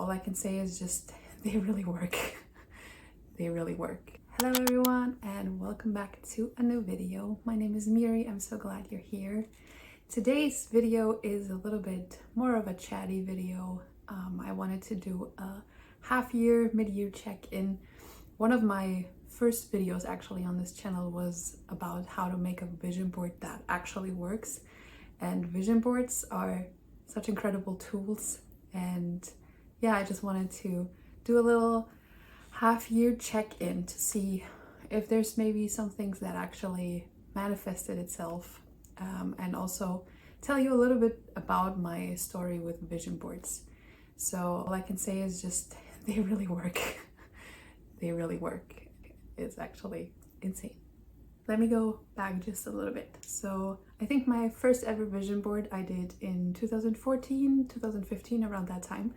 all I can say is just they really work. They really work. Hello everyone and welcome back to a new video. My name is Miri. I'm so glad you're here. Today's video is a little bit more of a chatty video. I wanted to do a half-year, mid-year check-in. One of my first videos actually on this channel was about how to make a vision board that actually works. And vision boards are such incredible tools. And yeah, I just wanted to do a little half-year check-in to see if there's maybe some things that actually manifested itself, and also tell you a little bit about my story with vision boards. So all I can say is just they really work. They really work. It's actually insane. Let me go back just a little bit. So I think my first ever vision board I did in 2014, 2015, around that time.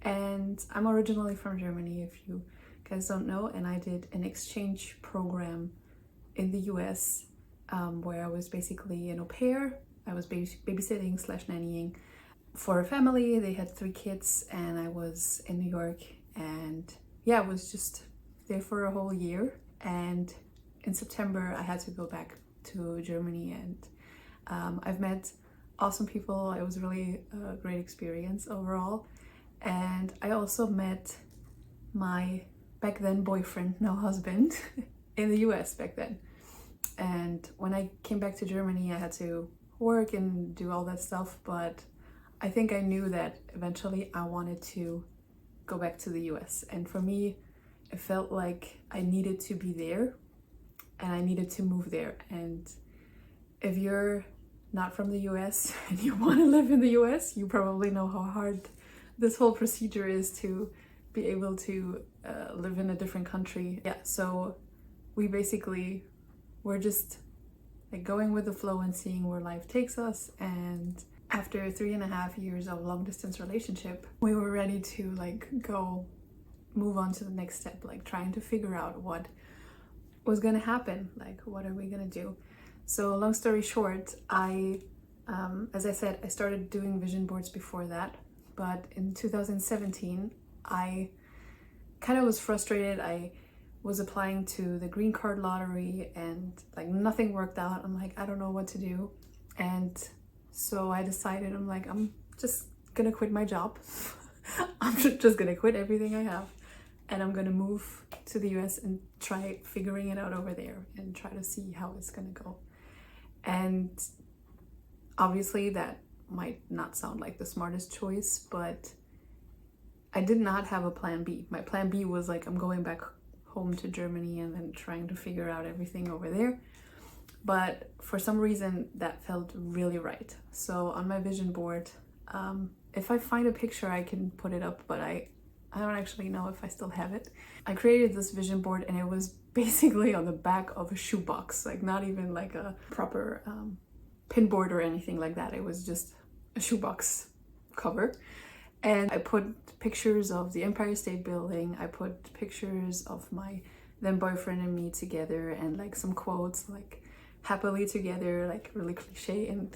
And I'm originally from Germany, if you guys don't know, and I did an exchange program in the US where I was basically an au pair. I was babysitting / nannying for a family. They had 3 kids and I was in New York, and yeah, I was just there for a whole year. And in September I had to go back to Germany, and I've met awesome people. It was really a great experience overall. And I also met my back then boyfriend, now husband, in the US back then. And when I came back to Germany, I had to work and do all that stuff, but I think I knew that eventually I wanted to go back to the US. And for me, it felt like I needed to be there and I needed to move there. And if you're not from the US and you want to live in the US, you probably know how hard this whole procedure is to be able to live in a different country. Yeah, so we basically were just like going with the flow and seeing where life takes us. And after 3.5 years of long distance relationship, we were ready to like move on to the next step, like trying to figure out what was gonna happen, like what are we gonna do. So long story short, as I said, I started doing vision boards before that. But in 2017, I kind of was frustrated. I was applying to the green card lottery and like nothing worked out. I'm like, I don't know what to do. And so I decided, I'm like, I'm just gonna quit my job. I'm just gonna quit everything I have. And I'm gonna move to the US and try figuring it out over there and try to see how it's gonna go. And obviously that might not sound like the smartest choice, but I did not have a plan B. My plan B was like, I'm going back home to Germany and then trying to figure out everything over there. But for some reason that felt really right. So on my vision board, if I find a picture I can put it up, but I don't actually know if I still have it. I created this vision board and it was basically on the back of a shoebox, like not even like a proper pin board or anything like that. It was just a shoebox cover. And I put pictures of the Empire State Building. I put pictures of my then boyfriend and me together, and like some quotes like happily together, like really cliche and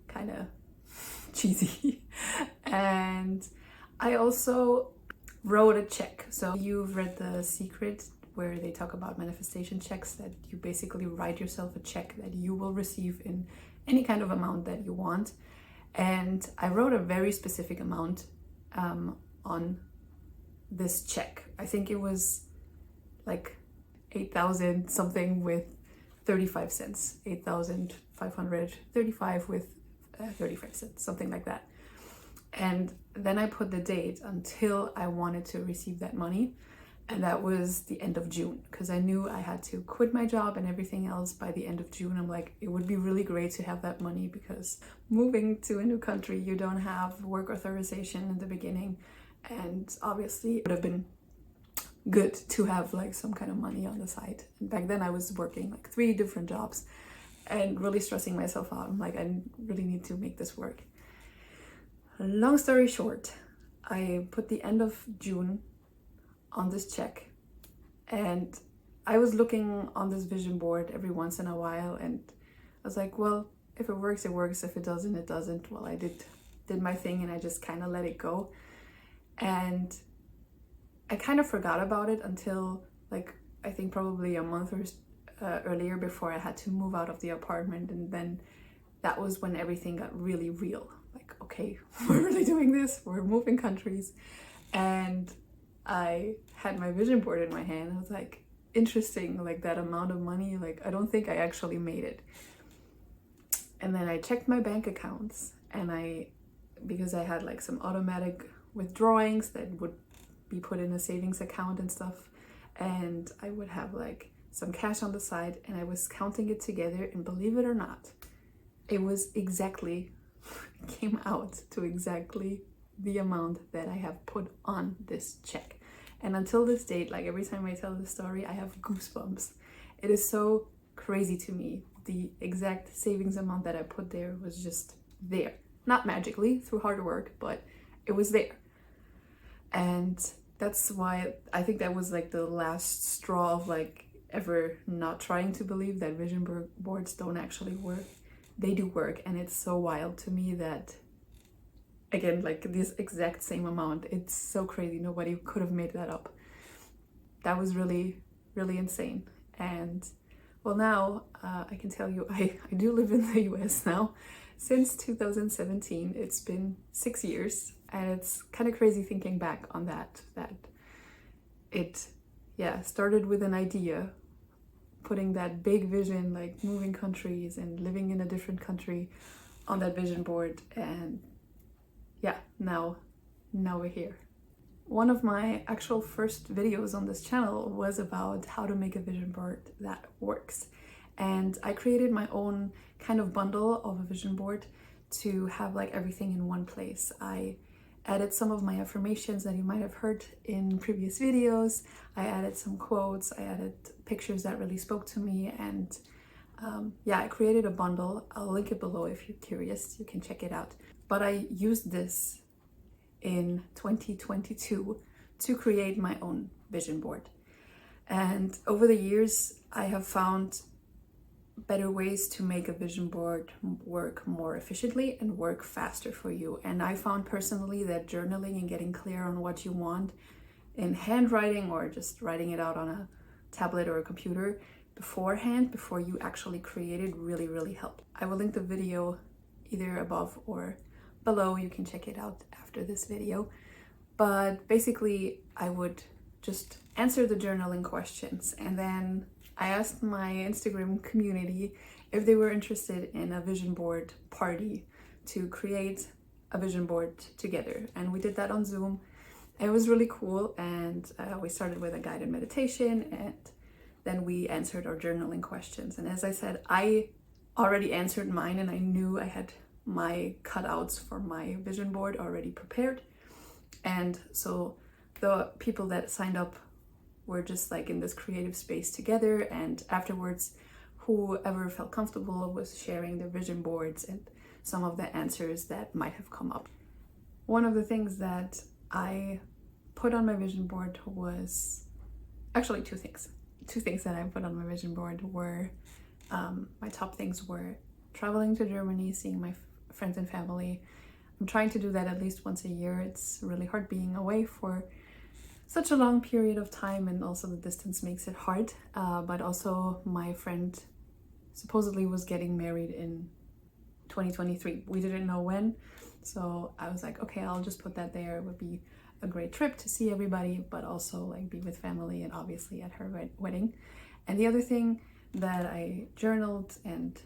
kind of cheesy. And I also wrote a check. So you've read The Secret, where they talk about manifestation checks, that you basically write yourself a check that you will receive in any kind of amount that you want. And I wrote a very specific amount on this check. I think it was like 8,000 something with 35 cents, 8,535 with 35 cents, something like that. And then I put the date until I wanted to receive that money. And that was the end of June, because I knew I had to quit my job and everything else by the end of June. I'm like, it would be really great to have that money, because moving to a new country, you don't have work authorization in the beginning. And obviously it would have been good to have like some kind of money on the side. And back then I was working like 3 different jobs and really stressing myself out. I'm like, I really need to make this work. Long story short, I put the end of June on this check, and I was looking on this vision board every once in a while, and I was like, well, if it works, it works. If it doesn't, it doesn't. Well, I did my thing and I just kind of let it go. And I kind of forgot about it until like I think probably a month or earlier, before I had to move out of the apartment. And then that was when everything got really real. Like, okay, we're really doing this, we're moving countries. And I had my vision board in my hand. I was like, interesting, like that amount of money, like I don't think I actually made it. And then I checked my bank accounts, and because I had like some automatic withdrawings that would be put in a savings account and stuff, and I would have like some cash on the side, and I was counting it together, and believe it or not, it was exactly, came out to exactly the amount that I have put on this check. And until this date, like every time I tell the story, I have goosebumps. It is so crazy to me. The exact savings amount that I put there was just there. Not magically through hard work, but it was there. And that's why I think that was like the last straw of like ever not trying to believe that vision boards don't actually work. They do work, and it's so wild to me that, again, like this exact same amount, it's so crazy. Nobody could have made that up. That was really, really insane. And well, now I can tell you, I do live in the US now. Since 2017, it's been 6 years, and it's kind of crazy thinking back on that it, yeah, started with an idea, putting that big vision, like moving countries and living in a different country, on that vision board. And yeah, now we're here. One of my actual first videos on this channel was about how to make a vision board that works. And I created my own kind of bundle of a vision board to have like everything in one place. I added some of my affirmations that you might have heard in previous videos. I added some quotes, I added pictures that really spoke to me, and yeah, I created a bundle. I'll link it below if you're curious, you can check it out. But I used this in 2022 to create my own vision board. And over the years, I have found better ways to make a vision board work more efficiently and work faster for you. And I found personally that journaling and getting clear on what you want in handwriting, or just writing it out on a tablet or a computer beforehand, before you actually create it, really, really helped. I will link the video either above or below. You can check it out after this video. But basically, I would just answer the journaling questions, and then I asked my Instagram community if they were interested in a vision board party to create a vision board together. And we did that on Zoom. It was really cool. And we started with a guided meditation, and then we answered our journaling questions. And as I said, I already answered mine, and I knew I had my cutouts for my vision board already prepared. And so the people that signed up were just like in this creative space together, and afterwards whoever felt comfortable was sharing their vision boards and some of the answers that might have come up. One of the things that I put on my vision board was actually two things. Two things that I put on my vision board were my top things were traveling to Germany, seeing my friends and family. I'm trying to do that at least once a year. It's really hard being away for such a long period of time, and also the distance makes it hard. But also my friend supposedly was getting married in 2023. We didn't know when, so I was like, okay, I'll just put that there. It would be a great trip to see everybody, but also like be with family, and obviously at her wedding. And the other thing that I journaled and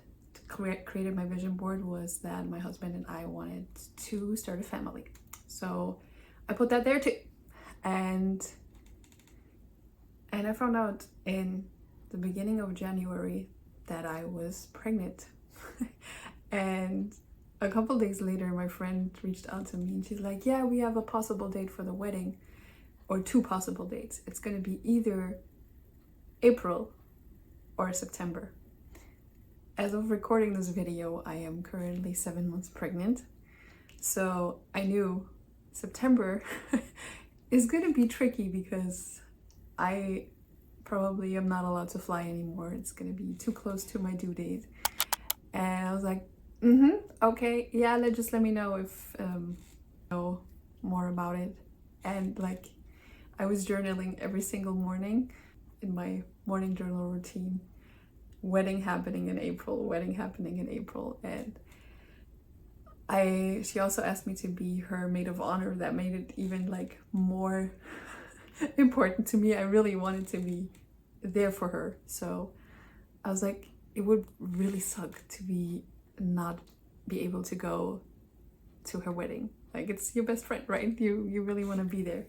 created my vision board was that my husband and I wanted to start a family. So I put that there too. And I found out in the beginning of January that I was pregnant. And a couple days later, my friend reached out to me, and she's like, yeah, we have a possible date for the wedding, or two possible dates. It's going to be either April or September. As of recording this video, I am currently 7 months pregnant. So I knew September is going to be tricky, because I probably am not allowed to fly anymore. It's going to be too close to my due date. And I was like, okay, yeah, just let me know if you know more about it. And like I was journaling every single morning in my morning journal routine. Wedding happening in April, wedding happening in April. And she also asked me to be her maid of honor. That made it even like more important to me. I really wanted to be there for her. So I was like, it would really suck to not be able to go to her wedding. Like, it's your best friend, right? You really want to be there.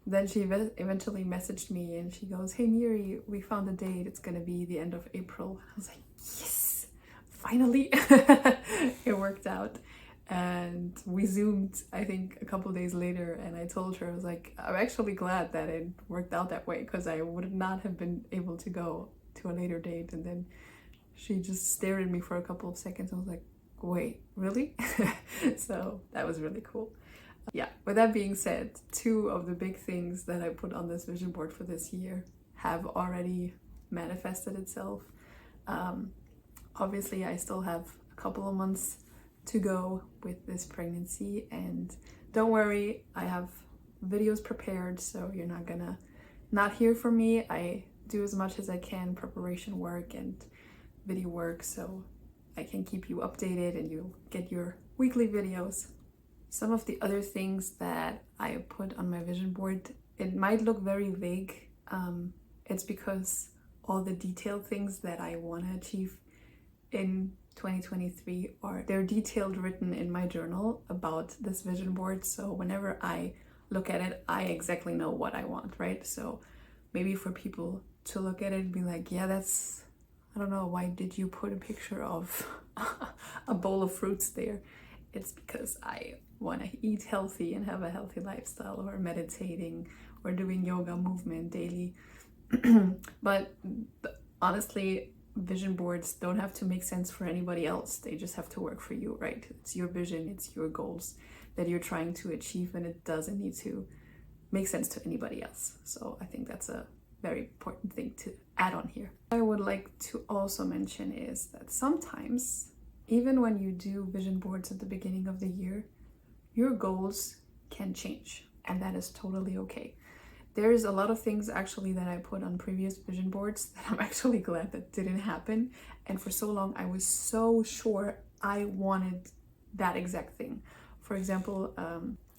Then she eventually messaged me and she goes, "Hey Miri, we found a date. It's gonna be the end of April." I was like, yes, finally. It worked out. And we Zoomed, I think, a couple days later, and I told her, I was like, I'm actually glad that it worked out that way, because I would not have been able to go to a later date. And then she just stared at me for a couple of seconds. I was like, wait, really? So that was really cool. Yeah, with that being said, 2 of the big things that I put on this vision board for this year have already manifested itself. Obviously, I still have a couple of months to go with this pregnancy, and don't worry, I have videos prepared, so you're not gonna not hear from me. I do as much as I can preparation work and video work, so I can keep you updated and you'll get your weekly videos. Some of the other things that I put on my vision board, it might look very vague. It's because all the detailed things that I want to achieve in 2023 they're detailed, written in my journal about this vision board. So whenever I look at it, I exactly know what I want, right? So maybe for people to look at it and be like, yeah, that's, I don't know, why did you put a picture of a bowl of fruits there? It's because I want to eat healthy and have a healthy lifestyle, or meditating, or doing yoga movement daily. But honestly, vision boards don't have to make sense for anybody else. They just have to work for you, right? It's your vision, it's your goals that you're trying to achieve, and it doesn't need to make sense to anybody else. So I think that's a very important thing to add on here. I would like to also mention is that sometimes, even when you do vision boards at the beginning of the year, your goals can change, and that is totally okay. There's a lot of things actually that I put on previous vision boards that I'm actually glad that didn't happen. And for so long, I was so sure I wanted that exact thing. For example,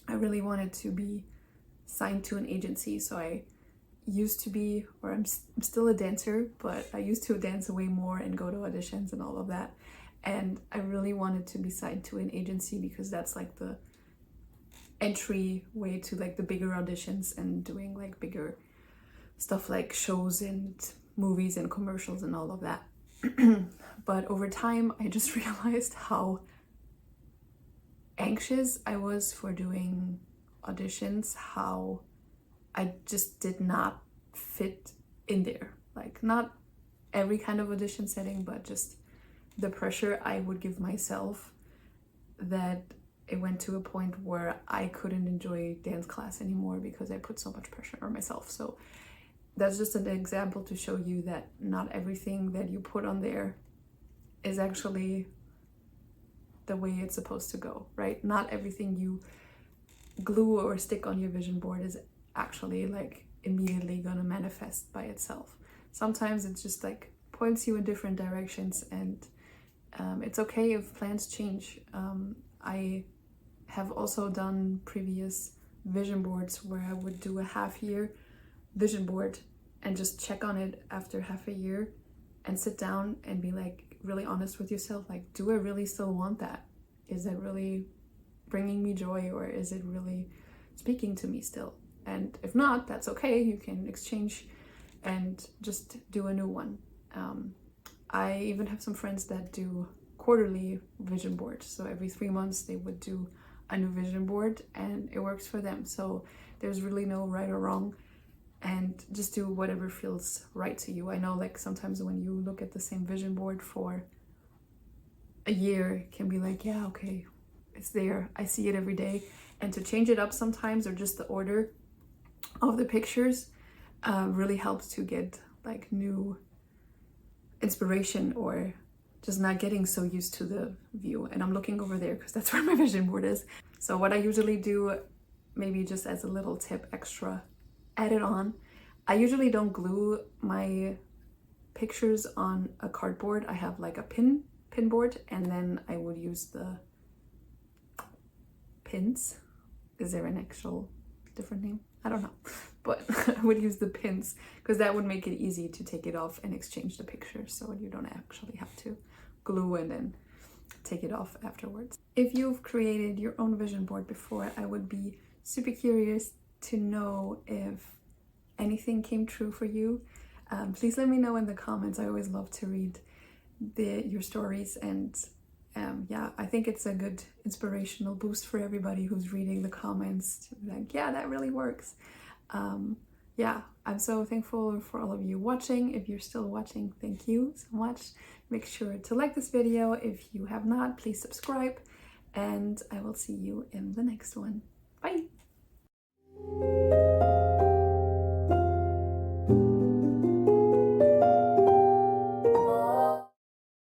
I really wanted to be signed to an agency. So I used to be, or I'm still a dancer, but I used to dance way more and go to auditions and all of that. And I really wanted to be signed to an agency because that's like the entry way to like the bigger auditions and doing like bigger stuff like shows and movies and commercials and all of that. But over time, I just realized how anxious I was for doing auditions, how I just did not fit in there. Like, not every kind of audition setting, but just the pressure I would give myself, that it went to a point where I couldn't enjoy dance class anymore because I put so much pressure on myself. So that's just an example to show you that not everything that you put on there is actually the way it's supposed to go, right? Not everything you glue or stick on your vision board is actually like immediately gonna manifest by itself. Sometimes it's just like points you in different directions, and it's okay if plans change. I have also done previous vision boards where I would do a half-year vision board and just check on it after half a year and sit down and be like really honest with yourself, like, do I really still want that? Is it really bringing me joy, or is it really speaking to me still? And if not, that's okay. You can exchange and just do a new one. I even have some friends that do quarterly vision boards. So every 3 months they would do a new vision board, and it works for them. So there's really no right or wrong, and just do whatever feels right to you. I know like sometimes when you look at the same vision board for a year, it can be like, yeah, okay, it's there. I see it every day. And to change it up sometimes, or just the order of the pictures, really helps to get like new inspiration, or just not getting so used to the view. And I'm looking over there because that's where my vision board is. So what I usually do maybe just as a little tip extra, add it on. I usually don't glue my pictures on a cardboard. I have like a pin board, and then I would use the pins. Is there an actual different name? I don't know, but I would use the pins because that would make it easy to take it off and exchange the picture, so you don't actually have to glue and then take it off afterwards. If you've created your own vision board before, I would be super curious to know if anything came true for you. Please let me know in the comments. I always love to read your stories, and yeah, I think it's a good inspirational boost for everybody who's reading the comments to be like, yeah, that really works. Yeah, I'm so thankful for all of you watching. If you're still watching, thank you so much. Make sure to like this video. If you have not, please subscribe, and I will see you in the next one. Bye!